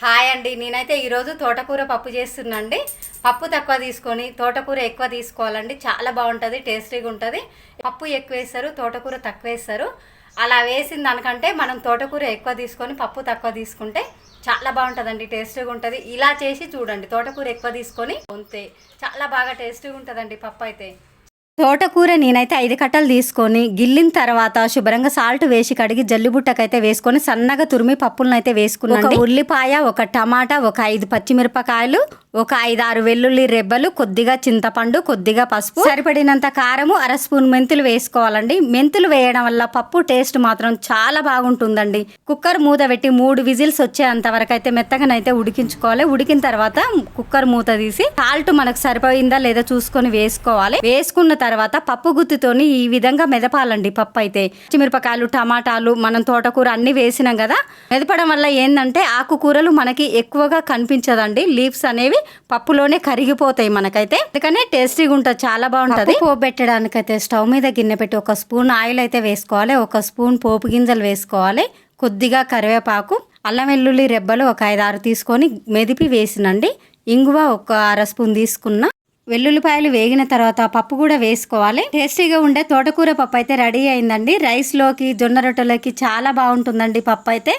Hi అండి, నేనైతే ఈరోజు తోటకూర పప్పు చేస్తున్నాండి. పప్పు తక్కువ తీసుకొని తోటకూర ఎక్కువ తీసుకోవాలండి. చాలా బాగుంటుంది, టేస్టీగా ఉంటుంది. పప్పు ఎక్కువ వేస్తారు, తోటకూర తక్కువ వేస్తారు. అలా వేసిన దానికంటే మనం తోటకూర ఎక్కువ తీసుకొని పప్పు తక్కువ తీసుకుంటే చాలా బాగుంటుందండి, టేస్టీగా ఉంటుంది. ఇలా చేసి చూడండి, తోటకూర ఎక్కువ తీసుకొని అంతే చాలా బాగా టేస్టీగా ఉంటుందండి పప్పు అయితే. తోటకూర నేనైతే 5 కట్టలు తీసుకొని గిల్లిన తర్వాత శుభ్రంగా సాల్ట్ వేసి కడిగి జల్లిబుట్టకైతే వేసుకొని సన్నగా తురిమి పప్పులను అయితే వేసుకున్నాను. ఒక ఉల్లిపాయ, ఒక టమాటా, ఒక 5 పచ్చిమిరపకాయలు, ఒక 5-6 వెల్లుల్లి రెబ్బలు, కొద్దిగా చింతపండు, కొద్దిగా పసుపు, సరిపడినంత కారము, 1/2 స్పూన్ మెంతులు వేసుకోవాలండి. మెంతులు వేయడం వల్ల పప్పు టేస్ట్ మాత్రం చాలా బాగుంటుందండి. కుక్కర్ మూత పెట్టి 3 విజిల్స్ వచ్చేంత వరకు అయితే మెత్తగానైతే ఉడికించుకోవాలి. ఉడికిన తర్వాత కుక్కర్ మూత తీసి సాల్ట్ మనకు సరిపోయిందా లేదా చూసుకొని వేసుకోవాలి. వేసుకున్న తర్వాత పప్పు గుత్తితోని ఈ విధంగా మెదపాలండి. పప్పు అయితే పచ్చిమిరపకాయలు, టమాటాలు, మనం తోటకూర అన్ని వేసినాం కదా, మెదపడం వల్ల ఏంటంటే ఆకుకూరలు మనకి ఎక్కువగా కనిపించదండి. లీవ్స్ అనేవి పప్పులోనే కరిగిపోతాయి మనకైతే. అందుకనే టేస్టీగా ఉంటుంది, చాలా బాగుంటుంది. పోబెట్టడానికైతే స్టవ్ మీద గిన్నె పెట్టి 1 స్పూన్ ఆయిల్ అయితే వేసుకోవాలి. 1 స్పూన్ పోపు గింజలు వేసుకోవాలి. కొద్దిగా కరివేపాకు, అల్లం వెల్లుల్లి రెబ్బలు ఒక 5-6 తీసుకొని మెదిపి వేసినండి. ఇంగువ ఒక 1/2 స్పూన్ తీసుకున్న. వెల్లుల్లిపాయలు వేగిన తర్వాత పప్పు కూడా వేసుకోవాలి. టేస్టీగా ఉండే తోటకూర పప్పు అయితే రెడీ అయిందండి. రైస్లోకి, జొన్న రొట్టెలోకి చాలా బాగుంటుందండి పప్పు అయితే.